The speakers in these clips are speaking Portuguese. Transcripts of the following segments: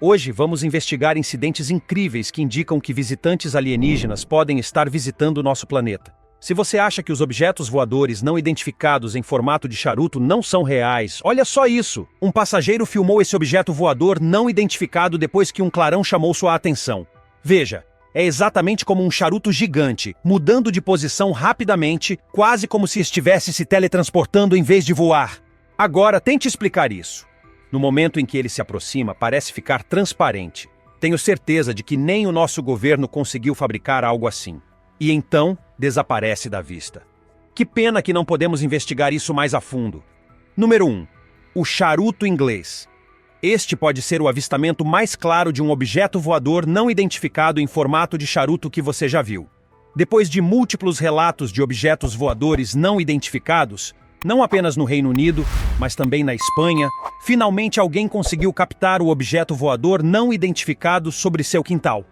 Hoje vamos investigar incidentes incríveis que indicam que visitantes alienígenas podem estar visitando nosso planeta. Se você acha que os objetos voadores não identificados em formato de charuto não são reais, olha só isso! Um passageiro filmou esse objeto voador não identificado depois que um clarão chamou sua atenção. Veja, é exatamente como um charuto gigante, mudando de posição rapidamente, quase como se estivesse se teletransportando em vez de voar. Agora, tente explicar isso. No momento em que ele se aproxima, parece ficar transparente. Tenho certeza de que nem o nosso governo conseguiu fabricar algo assim. E então, desaparece da vista. Que pena que não podemos investigar isso mais a fundo. Número 1. O charuto inglês. Este pode ser o avistamento mais claro de um objeto voador não identificado em formato de charuto que você já viu. Depois de múltiplos relatos de objetos voadores não identificados, não apenas no Reino Unido, mas também na Espanha, finalmente alguém conseguiu captar o objeto voador não identificado sobre seu quintal.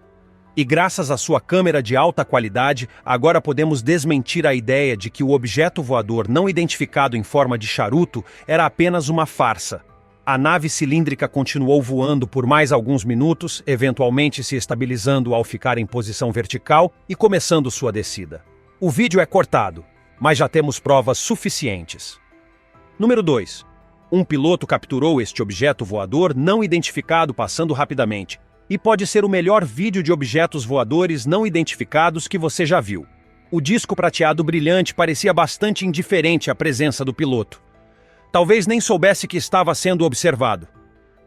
E graças à sua câmera de alta qualidade, agora podemos desmentir a ideia de que o objeto voador não identificado em forma de charuto era apenas uma farsa. A nave cilíndrica continuou voando por mais alguns minutos, eventualmente se estabilizando ao ficar em posição vertical e começando sua descida. O vídeo é cortado, mas já temos provas suficientes. Número 2. Um piloto capturou este objeto voador não identificado passando rapidamente, e pode ser o melhor vídeo de objetos voadores não identificados que você já viu. O disco prateado brilhante parecia bastante indiferente à presença do piloto. Talvez nem soubesse que estava sendo observado.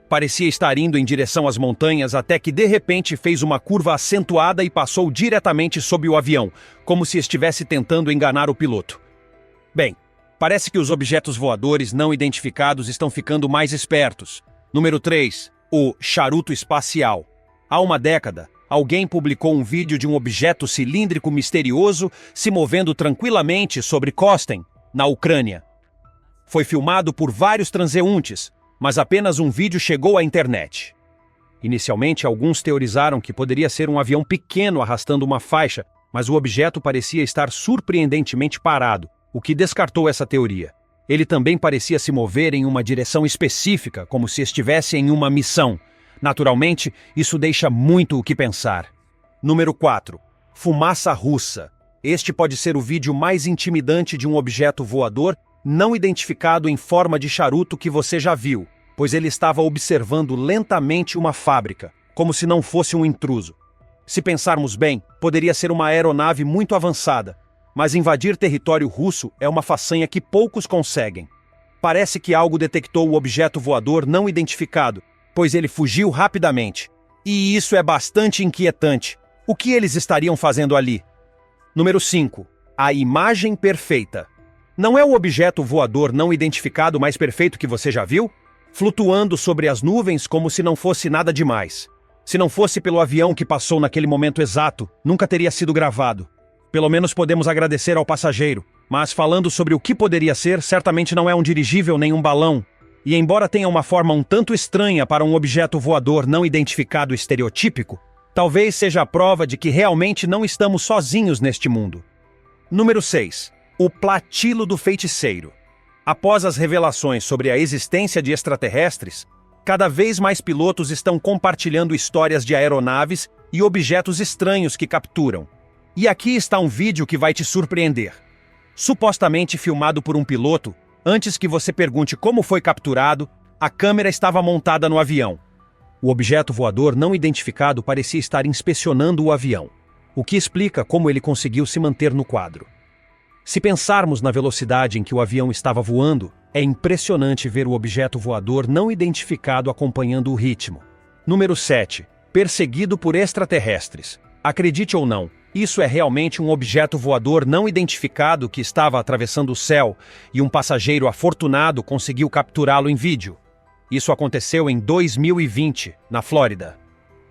Parecia estar indo em direção às montanhas até que de repente fez uma curva acentuada e passou diretamente sob o avião, como se estivesse tentando enganar o piloto. Bem, parece que os objetos voadores não identificados estão ficando mais espertos. Número 3. O charuto espacial. Há uma década, alguém publicou um vídeo de um objeto cilíndrico misterioso se movendo tranquilamente sobre Kostem, na Ucrânia. Foi filmado por vários transeuntes, mas apenas um vídeo chegou à internet. Inicialmente, alguns teorizaram que poderia ser um avião pequeno arrastando uma faixa, mas o objeto parecia estar surpreendentemente parado, o que descartou essa teoria. Ele também parecia se mover em uma direção específica, como se estivesse em uma missão. Naturalmente, isso deixa muito o que pensar. Número 4. Fumaça russa. Este pode ser o vídeo mais intimidante de um objeto voador não identificado em forma de charuto que você já viu, pois ele estava observando lentamente uma fábrica, como se não fosse um intruso. Se pensarmos bem, poderia ser uma aeronave muito avançada, mas invadir território russo é uma façanha que poucos conseguem. Parece que algo detectou o objeto voador não identificado, pois ele fugiu rapidamente. E isso é bastante inquietante. O que eles estariam fazendo ali? Número 5. A imagem perfeita. Não é o objeto voador não identificado mais perfeito que você já viu? Flutuando sobre as nuvens como se não fosse nada demais. Se não fosse pelo avião que passou naquele momento exato, nunca teria sido gravado. Pelo menos podemos agradecer ao passageiro. Mas falando sobre o que poderia ser, certamente não é um dirigível nem um balão. E embora tenha uma forma um tanto estranha para um objeto voador não identificado estereotípico, talvez seja a prova de que realmente não estamos sozinhos neste mundo. Número 6. O platilo do feiticeiro. Após as revelações sobre a existência de extraterrestres, cada vez mais pilotos estão compartilhando histórias de aeronaves e objetos estranhos que capturam. E aqui está um vídeo que vai te surpreender. Supostamente filmado por um piloto, antes que você pergunte como foi capturado, a câmera estava montada no avião. O objeto voador não identificado parecia estar inspecionando o avião, o que explica como ele conseguiu se manter no quadro. Se pensarmos na velocidade em que o avião estava voando, é impressionante ver o objeto voador não identificado acompanhando o ritmo. Número 7. Perseguido por extraterrestres. Acredite ou não, isso é realmente um objeto voador não identificado que estava atravessando o céu e um passageiro afortunado conseguiu capturá-lo em vídeo. Isso aconteceu em 2020, na Flórida.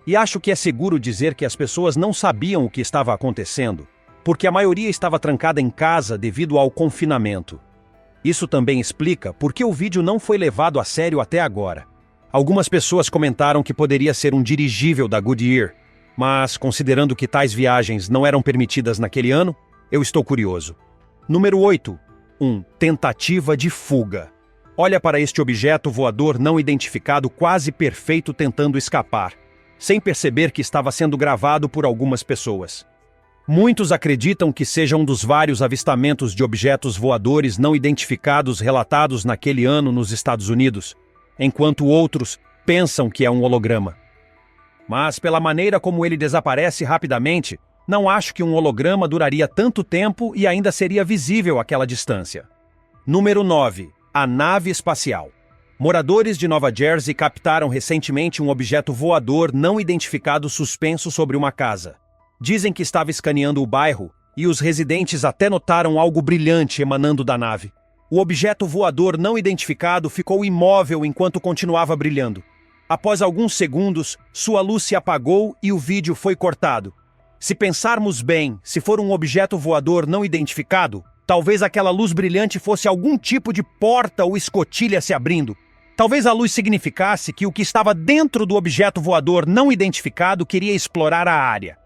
E acho que é seguro dizer que as pessoas não sabiam o que estava acontecendo, porque a maioria estava trancada em casa devido ao confinamento. Isso também explica por que o vídeo não foi levado a sério até agora. Algumas pessoas comentaram que poderia ser um dirigível da Goodyear, mas considerando que tais viagens não eram permitidas naquele ano, eu estou curioso. Número 8. Tentativa de fuga. Olha para este objeto voador não identificado quase perfeito tentando escapar, sem perceber que estava sendo gravado por algumas pessoas. Muitos acreditam que seja um dos vários avistamentos de objetos voadores não identificados relatados naquele ano nos Estados Unidos, enquanto outros pensam que é um holograma. Mas, pela maneira como ele desaparece rapidamente, não acho que um holograma duraria tanto tempo e ainda seria visível àquela distância. Número 9. A nave espacial. Moradores de Nova Jersey captaram recentemente um objeto voador não identificado suspenso sobre uma casa. Dizem que estava escaneando o bairro e os residentes até notaram algo brilhante emanando da nave. O objeto voador não identificado ficou imóvel enquanto continuava brilhando. Após alguns segundos, sua luz se apagou e o vídeo foi cortado. Se pensarmos bem, se for um objeto voador não identificado, talvez aquela luz brilhante fosse algum tipo de porta ou escotilha se abrindo. Talvez a luz significasse que o que estava dentro do objeto voador não identificado queria explorar a área.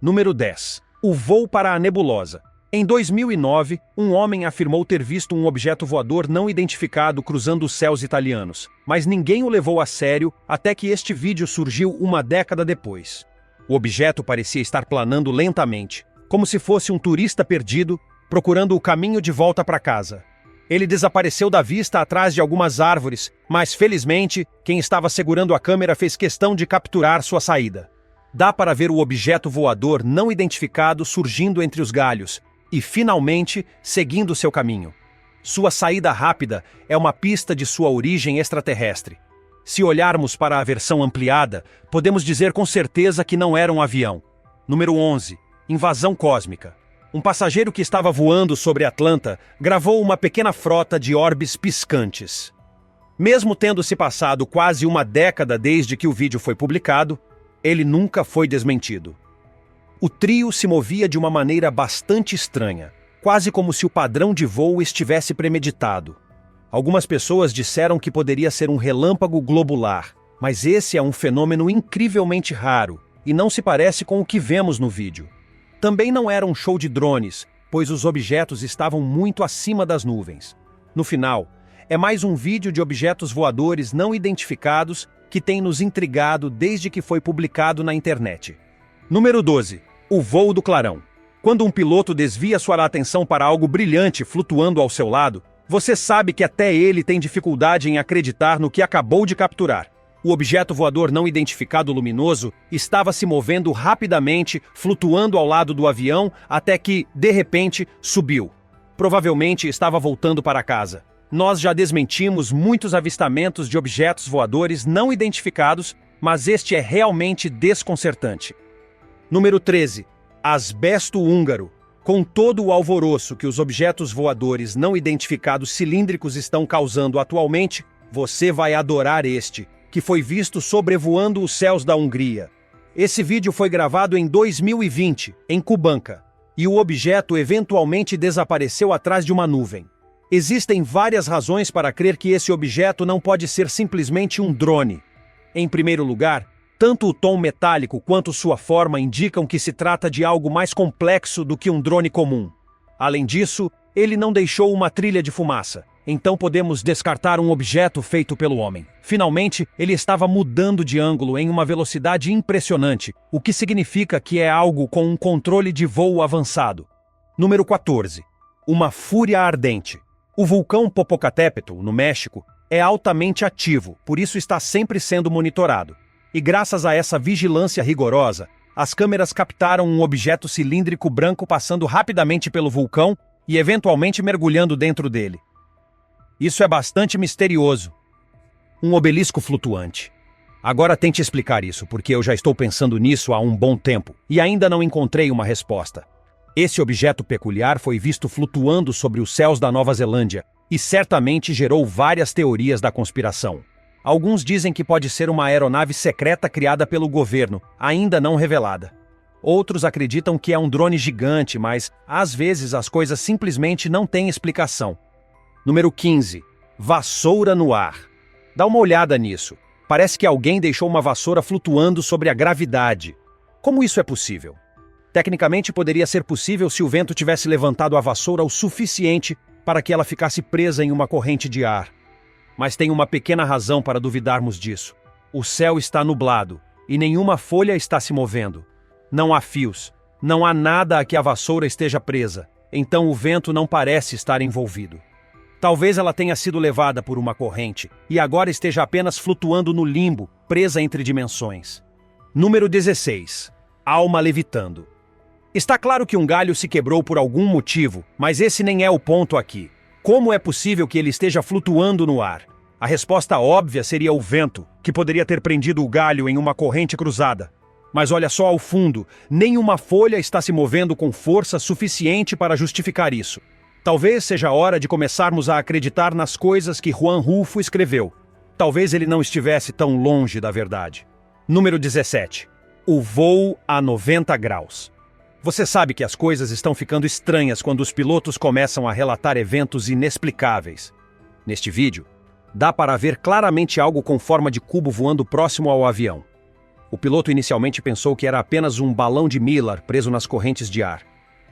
Número 10. O voo para a nebulosa. Em 2009, um homem afirmou ter visto um objeto voador não identificado cruzando os céus italianos, mas ninguém o levou a sério até que este vídeo surgiu uma década depois. O objeto parecia estar planando lentamente, como se fosse um turista perdido, procurando o caminho de volta para casa. Ele desapareceu da vista atrás de algumas árvores, mas felizmente, quem estava segurando a câmera fez questão de capturar sua saída. Dá para ver o objeto voador não identificado surgindo entre os galhos e, finalmente, seguindo seu caminho. Sua saída rápida é uma pista de sua origem extraterrestre. Se olharmos para a versão ampliada, podemos dizer com certeza que não era um avião. Número 11. Invasão cósmica. Um passageiro que estava voando sobre Atlanta gravou uma pequena frota de orbes piscantes. Mesmo tendo se passado quase uma década desde que o vídeo foi publicado, ele nunca foi desmentido. O trio se movia de uma maneira bastante estranha, quase como se o padrão de voo estivesse premeditado. Algumas pessoas disseram que poderia ser um relâmpago globular, mas esse é um fenômeno incrivelmente raro e não se parece com o que vemos no vídeo. Também não era um show de drones, pois os objetos estavam muito acima das nuvens. No final, é mais um vídeo de objetos voadores não identificados que tem nos intrigado desde que foi publicado na internet. Número 12. O voo do clarão. Quando um piloto desvia sua atenção para algo brilhante flutuando ao seu lado, você sabe que até ele tem dificuldade em acreditar no que acabou de capturar. O objeto voador não identificado luminoso estava se movendo rapidamente, flutuando ao lado do avião, até que, de repente, subiu. Provavelmente estava voltando para casa. Nós já desmentimos muitos avistamentos de objetos voadores não identificados, mas este é realmente desconcertante. Número 13. Asbesto húngaro. Com todo o alvoroço que os objetos voadores não identificados cilíndricos estão causando atualmente, você vai adorar este, que foi visto sobrevoando os céus da Hungria. Esse vídeo foi gravado em 2020, em Kubanka, e o objeto eventualmente desapareceu atrás de uma nuvem. Existem várias razões para crer que esse objeto não pode ser simplesmente um drone. Em primeiro lugar, tanto o tom metálico quanto sua forma indicam que se trata de algo mais complexo do que um drone comum. Além disso, ele não deixou uma trilha de fumaça, então podemos descartar um objeto feito pelo homem. Finalmente, ele estava mudando de ângulo em uma velocidade impressionante, o que significa que é algo com um controle de voo avançado. Número 14. Uma fúria ardente. O vulcão Popocatépetl, no México, é altamente ativo, por isso está sempre sendo monitorado. E graças a essa vigilância rigorosa, as câmeras captaram um objeto cilíndrico branco passando rapidamente pelo vulcão e eventualmente mergulhando dentro dele. Isso é bastante misterioso. Um obelisco flutuante. Agora tente explicar isso, porque eu já estou pensando nisso há um bom tempo e ainda não encontrei uma resposta. Esse objeto peculiar foi visto flutuando sobre os céus da Nova Zelândia e certamente gerou várias teorias da conspiração. Alguns dizem que pode ser uma aeronave secreta criada pelo governo, ainda não revelada. Outros acreditam que é um drone gigante, mas às vezes as coisas simplesmente não têm explicação. Número 15. Vassoura no ar. Dá uma olhada nisso. Parece que alguém deixou uma vassoura flutuando sobre a gravidade. Como isso é possível? Tecnicamente poderia ser possível se o vento tivesse levantado a vassoura o suficiente para que ela ficasse presa em uma corrente de ar. Mas tem uma pequena razão para duvidarmos disso. O céu está nublado e nenhuma folha está se movendo. Não há fios, não há nada a que a vassoura esteja presa, então o vento não parece estar envolvido. Talvez ela tenha sido levada por uma corrente e agora esteja apenas flutuando no limbo, presa entre dimensões. Número 16. Alma levitando. Está claro que um galho se quebrou por algum motivo, mas esse nem é o ponto aqui. Como é possível que ele esteja flutuando no ar? A resposta óbvia seria o vento, que poderia ter prendido o galho em uma corrente cruzada. Mas olha só ao fundo, nenhuma folha está se movendo com força suficiente para justificar isso. Talvez seja a hora de começarmos a acreditar nas coisas que Juan Rulfo escreveu. Talvez ele não estivesse tão longe da verdade. Número 17. O voo a 90 graus. Você sabe que as coisas estão ficando estranhas quando os pilotos começam a relatar eventos inexplicáveis. Neste vídeo, dá para ver claramente algo com forma de cubo voando próximo ao avião. O piloto inicialmente pensou que era apenas um balão de Miller preso nas correntes de ar.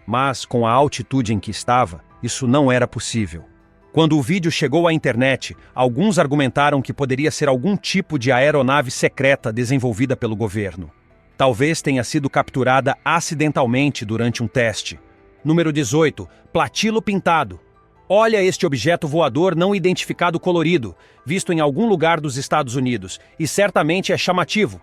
Mas, com a altitude em que estava, isso não era possível. Quando o vídeo chegou à internet, alguns argumentaram que poderia ser algum tipo de aeronave secreta desenvolvida pelo governo. Talvez tenha sido capturada acidentalmente durante um teste. Número 18. Platilo pintado. Olha este objeto voador não identificado colorido, visto em algum lugar dos Estados Unidos, e certamente é chamativo.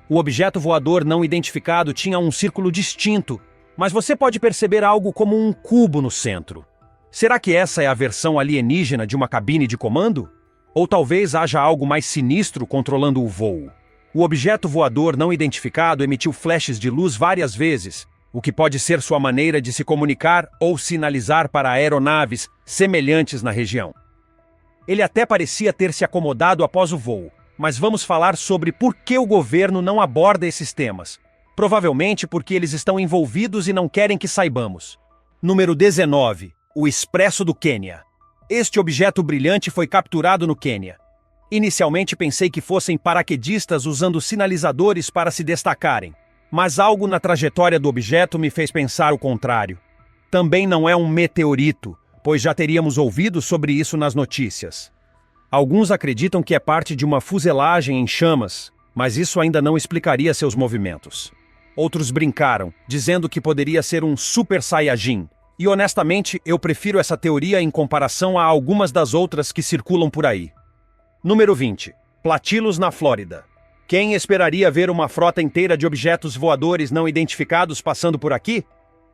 O objeto voador não identificado tinha um círculo distinto, mas você pode perceber algo como um cubo no centro. Será que essa é a versão alienígena de uma cabine de comando? Ou talvez haja algo mais sinistro controlando o voo? O objeto voador não identificado emitiu flashes de luz várias vezes, o que pode ser sua maneira de se comunicar ou sinalizar para aeronaves semelhantes na região. Ele até parecia ter se acomodado após o voo, mas vamos falar sobre por que o governo não aborda esses temas. Provavelmente porque eles estão envolvidos e não querem que saibamos. Número 19. O Expresso do Quênia. Este objeto brilhante foi capturado no Quênia. Inicialmente pensei que fossem paraquedistas usando sinalizadores para se destacarem, mas algo na trajetória do objeto me fez pensar o contrário. Também não é um meteorito, pois já teríamos ouvido sobre isso nas notícias. Alguns acreditam que é parte de uma fuselagem em chamas, mas isso ainda não explicaria seus movimentos. Outros brincaram, dizendo que poderia ser um Super Saiyajin, e honestamente eu prefiro essa teoria em comparação a algumas das outras que circulam por aí. Número 20. Platilos na Flórida. Quem esperaria ver uma frota inteira de objetos voadores não identificados passando por aqui?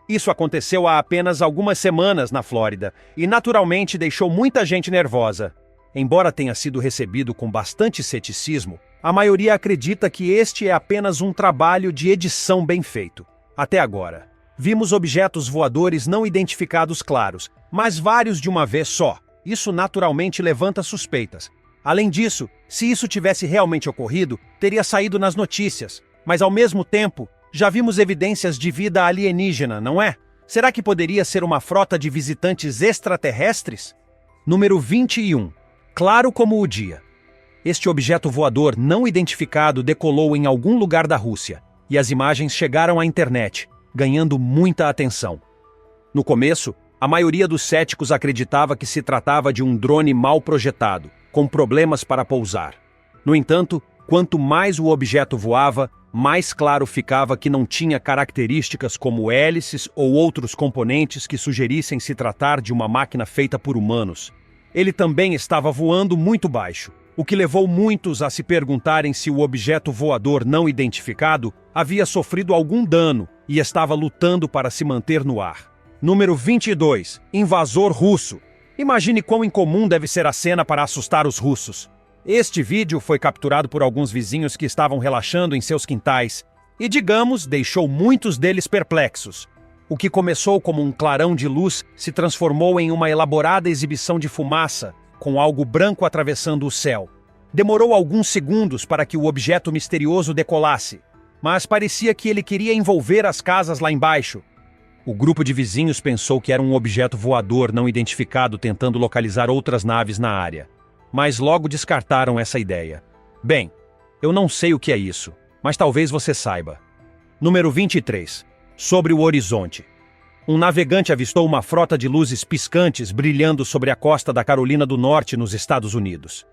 Isso aconteceu há apenas algumas semanas na Flórida, e naturalmente deixou muita gente nervosa. Embora tenha sido recebido com bastante ceticismo, a maioria acredita que este é apenas um trabalho de edição bem feito. Até agora, vimos objetos voadores não identificados claros, mas vários de uma vez só. Isso naturalmente levanta suspeitas. Além disso, se isso tivesse realmente ocorrido, teria saído nas notícias. Mas ao mesmo tempo, já vimos evidências de vida alienígena, não é? Será que poderia ser uma frota de visitantes extraterrestres? Número 21. Claro como o dia. Este objeto voador não identificado decolou em algum lugar da Rússia, e as imagens chegaram à internet, ganhando muita atenção. No começo, a maioria dos céticos acreditava que se tratava de um drone mal projetado, com problemas para pousar. No entanto, quanto mais o objeto voava, mais claro ficava que não tinha características como hélices ou outros componentes que sugerissem se tratar de uma máquina feita por humanos. Ele também estava voando muito baixo, o que levou muitos a se perguntarem se o objeto voador não identificado havia sofrido algum dano e estava lutando para se manter no ar. Número 22. Invasor russo. Imagine quão incomum deve ser a cena para assustar os russos. Este vídeo foi capturado por alguns vizinhos que estavam relaxando em seus quintais e, digamos, deixou muitos deles perplexos. O que começou como um clarão de luz se transformou em uma elaborada exibição de fumaça, com algo branco atravessando o céu. Demorou alguns segundos para que o objeto misterioso decolasse, mas parecia que ele queria envolver as casas lá embaixo. O grupo de vizinhos pensou que era um objeto voador não identificado tentando localizar outras naves na área, mas logo descartaram essa ideia. Bem, eu não sei o que é isso, mas talvez você saiba. Número 23. Sobre o horizonte. Um navegante avistou uma frota de luzes piscantes brilhando sobre a costa da Carolina do Norte, nos Estados Unidos.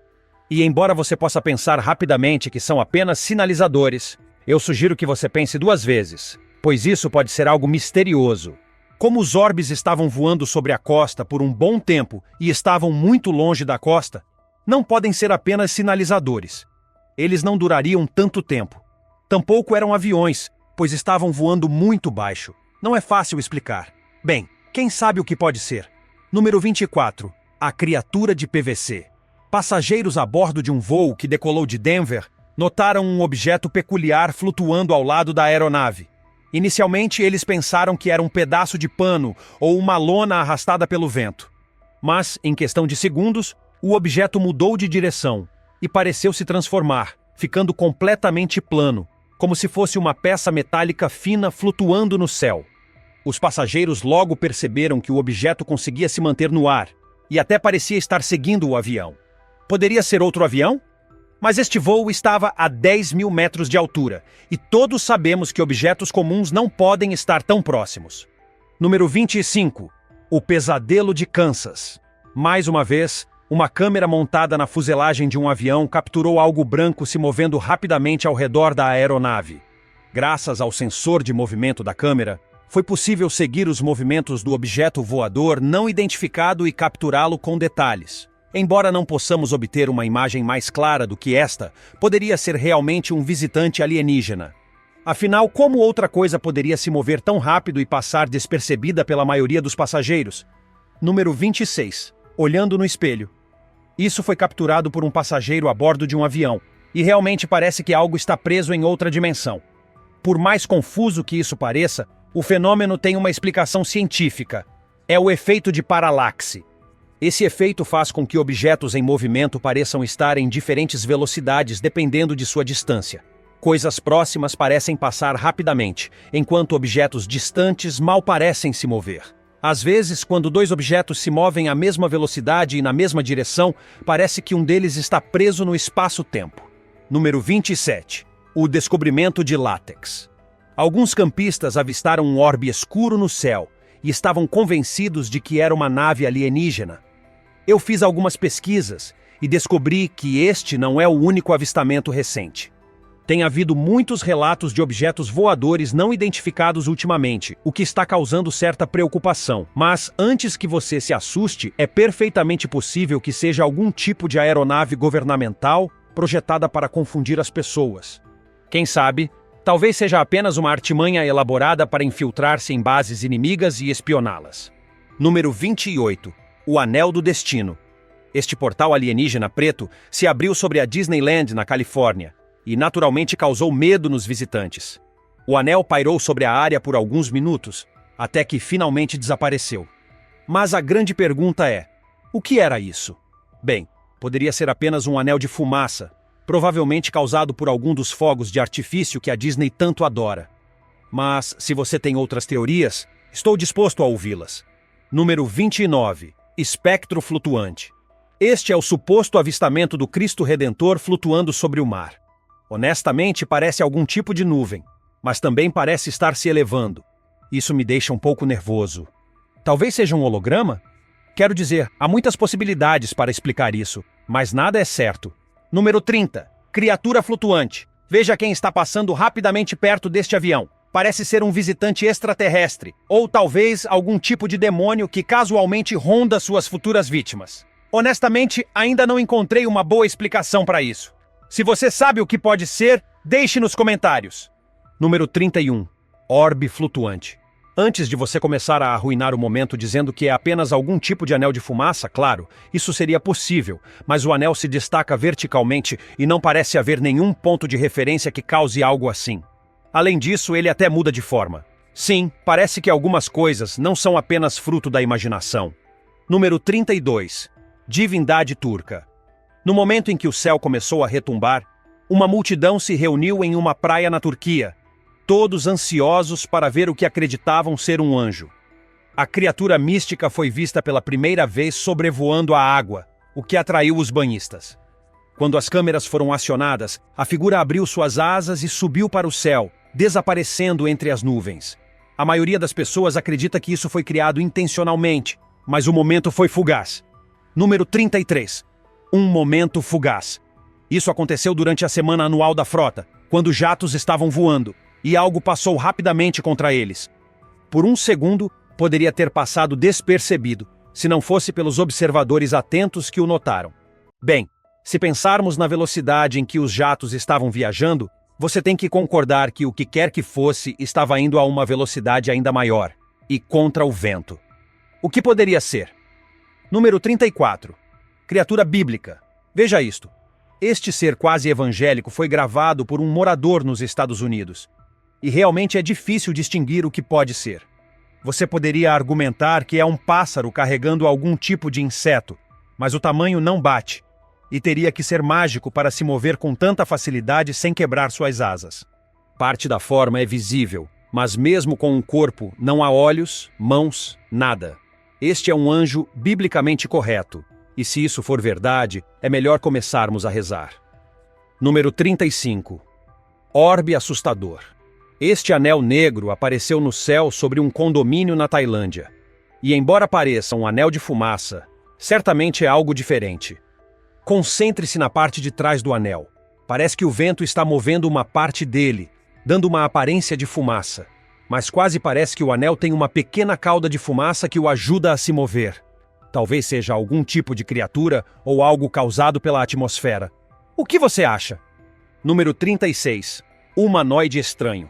E embora você possa pensar rapidamente que são apenas sinalizadores, eu sugiro que você pense duas vezes, pois isso pode ser algo misterioso. Como os orbes estavam voando sobre a costa por um bom tempo e estavam muito longe da costa, não podem ser apenas sinalizadores. Eles não durariam tanto tempo. Tampouco eram aviões, pois estavam voando muito baixo. Não é fácil explicar. Bem, quem sabe o que pode ser? Número 24. A criatura de PVC. Passageiros a bordo de um voo que decolou de Denver notaram um objeto peculiar flutuando ao lado da aeronave. Inicialmente, eles pensaram que era um pedaço de pano ou uma lona arrastada pelo vento. Mas, em questão de segundos, o objeto mudou de direção e pareceu se transformar, ficando completamente plano, como se fosse uma peça metálica fina flutuando no céu. Os passageiros logo perceberam que o objeto conseguia se manter no ar e até parecia estar seguindo o avião. Poderia ser outro avião? Mas este voo estava a 10.000 metros de altura, e todos sabemos que objetos comuns não podem estar tão próximos. Número 25. O pesadelo de Kansas. Mais uma vez, uma câmera montada na fuselagem de um avião capturou algo branco se movendo rapidamente ao redor da aeronave. Graças ao sensor de movimento da câmera, foi possível seguir os movimentos do objeto voador não identificado e capturá-lo com detalhes. Embora não possamos obter uma imagem mais clara do que esta, poderia ser realmente um visitante alienígena. Afinal, como outra coisa poderia se mover tão rápido e passar despercebida pela maioria dos passageiros? Número 26. Olhando no espelho. Isso foi capturado por um passageiro a bordo de um avião, e realmente parece que algo está preso em outra dimensão. Por mais confuso que isso pareça, o fenômeno tem uma explicação científica. É o efeito de paralaxe. Esse efeito faz com que objetos em movimento pareçam estar em diferentes velocidades dependendo de sua distância. Coisas próximas parecem passar rapidamente, enquanto objetos distantes mal parecem se mover. Às vezes, quando dois objetos se movem à mesma velocidade e na mesma direção, parece que um deles está preso no espaço-tempo. Número 27. O descobrimento de látex. Alguns campistas avistaram um orbe escuro no céu e estavam convencidos de que era uma nave alienígena. Eu fiz algumas pesquisas e descobri que este não é o único avistamento recente. Tem havido muitos relatos de objetos voadores não identificados ultimamente, o que está causando certa preocupação. Mas, antes que você se assuste, é perfeitamente possível que seja algum tipo de aeronave governamental projetada para confundir as pessoas. Quem sabe, talvez seja apenas uma artimanha elaborada para infiltrar-se em bases inimigas e espioná-las. Número 28. O Anel do Destino. Este portal alienígena preto se abriu sobre a Disneyland, na Califórnia, e naturalmente causou medo nos visitantes. O anel pairou sobre a área por alguns minutos, até que finalmente desapareceu. Mas a grande pergunta é: o que era isso? Bem, poderia ser apenas um anel de fumaça, provavelmente causado por algum dos fogos de artifício que a Disney tanto adora. Mas, se você tem outras teorias, estou disposto a ouvi-las. Número 29. Espectro flutuante. Este é o suposto avistamento do Cristo Redentor flutuando sobre o mar. Honestamente, parece algum tipo de nuvem, mas também parece estar se elevando. Isso me deixa um pouco nervoso. Talvez seja um holograma? Quero dizer, há muitas possibilidades para explicar isso, mas nada é certo. Número 30. Criatura flutuante. Veja quem está passando rapidamente perto deste avião. Parece ser um visitante extraterrestre, ou talvez algum tipo de demônio que casualmente ronda suas futuras vítimas. Honestamente, ainda não encontrei uma boa explicação para isso. Se você sabe o que pode ser, deixe nos comentários. Número 31. Orbe flutuante. Antes de você começar a arruinar o momento dizendo que é apenas algum tipo de anel de fumaça, claro, isso seria possível, mas o anel se destaca verticalmente e não parece haver nenhum ponto de referência que cause algo assim. Além disso, ele até muda de forma. Sim, parece que algumas coisas não são apenas fruto da imaginação. Número 32. Divindade turca. No momento em que o céu começou a retumbar, uma multidão se reuniu em uma praia na Turquia, todos ansiosos para ver o que acreditavam ser um anjo. A criatura mística foi vista pela primeira vez sobrevoando a água, o que atraiu os banhistas. Quando as câmeras foram acionadas, a figura abriu suas asas e subiu para o céu, desaparecendo entre as nuvens. A maioria das pessoas acredita que isso foi criado intencionalmente, mas o momento foi fugaz. Número 33. Um momento fugaz. Isso aconteceu durante a semana anual da frota, quando jatos estavam voando, e algo passou rapidamente contra eles. Por um segundo, poderia ter passado despercebido, se não fosse pelos observadores atentos que o notaram. Bem, se pensarmos na velocidade em que os jatos estavam viajando, você tem que concordar que o que quer que fosse estava indo a uma velocidade ainda maior, e contra o vento. O que poderia ser? Número 34. Criatura bíblica. Veja isto. Este ser quase evangélico foi gravado por um morador nos Estados Unidos. E realmente é difícil distinguir o que pode ser. Você poderia argumentar que é um pássaro carregando algum tipo de inseto, mas o tamanho não bate, e teria que ser mágico para se mover com tanta facilidade sem quebrar suas asas. Parte da forma é visível, mas mesmo com um corpo, não há olhos, mãos, nada. Este é um anjo biblicamente correto, e se isso for verdade, é melhor começarmos a rezar. Número 35. Orbe assustador. Este anel negro apareceu no céu sobre um condomínio na Tailândia. E embora pareça um anel de fumaça, certamente é algo diferente. Concentre-se na parte de trás do anel. Parece que o vento está movendo uma parte dele, dando uma aparência de fumaça. Mas quase parece que o anel tem uma pequena cauda de fumaça que o ajuda a se mover. Talvez seja algum tipo de criatura ou algo causado pela atmosfera. O que você acha? Número 36. Humanoide estranho.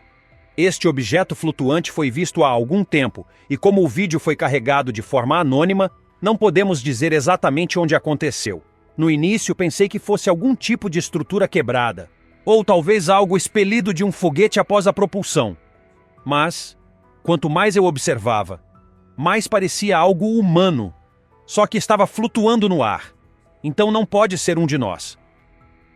Este objeto flutuante foi visto há algum tempo, e como o vídeo foi carregado de forma anônima, não podemos dizer exatamente onde aconteceu. No início pensei que fosse algum tipo de estrutura quebrada, ou talvez algo expelido de um foguete após a propulsão. Mas, quanto mais eu observava, mais parecia algo humano, só que estava flutuando no ar. Então não pode ser um de nós.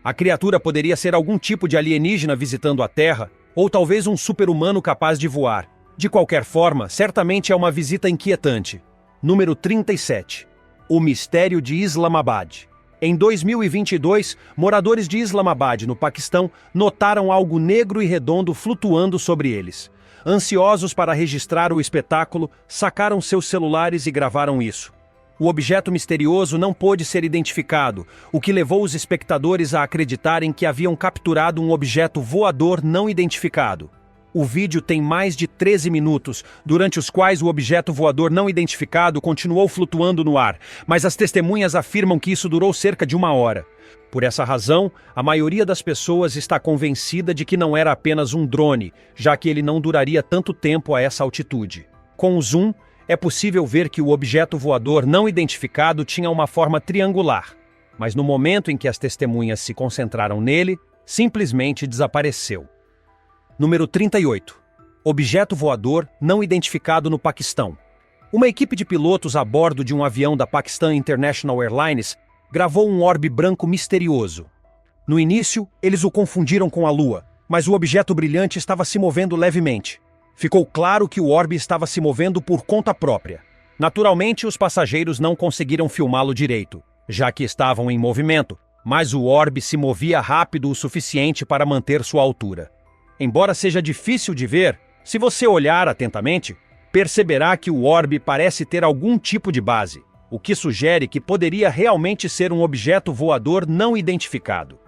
A criatura poderia ser algum tipo de alienígena visitando a Terra, ou talvez um super-humano capaz de voar. De qualquer forma, certamente é uma visita inquietante. Número 37. O mistério de Islamabad. Em 2022, moradores de Islamabad, no Paquistão, notaram algo negro e redondo flutuando sobre eles. Ansiosos para registrar o espetáculo, sacaram seus celulares e gravaram isso. O objeto misterioso não pôde ser identificado, o que levou os espectadores a acreditarem que haviam capturado um objeto voador não identificado. O vídeo tem mais de 13 minutos, durante os quais o objeto voador não identificado continuou flutuando no ar, mas as testemunhas afirmam que isso durou cerca de 1 hora. Por essa razão, a maioria das pessoas está convencida de que não era apenas um drone, já que ele não duraria tanto tempo a essa altitude. Com o zoom, é possível ver que o objeto voador não identificado tinha uma forma triangular, mas no momento em que as testemunhas se concentraram nele, simplesmente desapareceu. Número 38. Objeto voador não identificado no Paquistão. Uma equipe de pilotos a bordo de um avião da Pakistan International Airlines gravou um orbe branco misterioso. No início, eles o confundiram com a Lua, mas o objeto brilhante estava se movendo levemente. Ficou claro que o orbe estava se movendo por conta própria. Naturalmente, os passageiros não conseguiram filmá-lo direito, já que estavam em movimento, mas o orbe se movia rápido o suficiente para manter sua altura. Embora seja difícil de ver, se você olhar atentamente, perceberá que o orbe parece ter algum tipo de base, o que sugere que poderia realmente ser um objeto voador não identificado.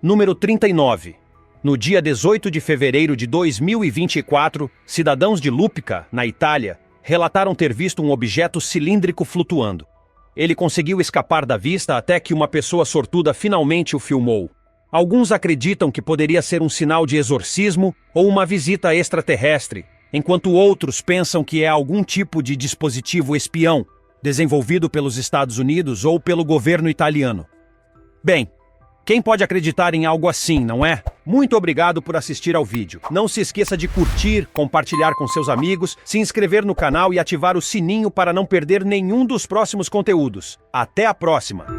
Número 39. No dia 18 de fevereiro de 2024, cidadãos de Lupica, na Itália, relataram ter visto um objeto cilíndrico flutuando. Ele conseguiu escapar da vista até que uma pessoa sortuda finalmente o filmou. Alguns acreditam que poderia ser um sinal de exorcismo ou uma visita extraterrestre, enquanto outros pensam que é algum tipo de dispositivo espião, desenvolvido pelos Estados Unidos ou pelo governo italiano. Bem, quem pode acreditar em algo assim, não é? Muito obrigado por assistir ao vídeo. Não se esqueça de curtir, compartilhar com seus amigos, se inscrever no canal e ativar o sininho para não perder nenhum dos próximos conteúdos. Até a próxima!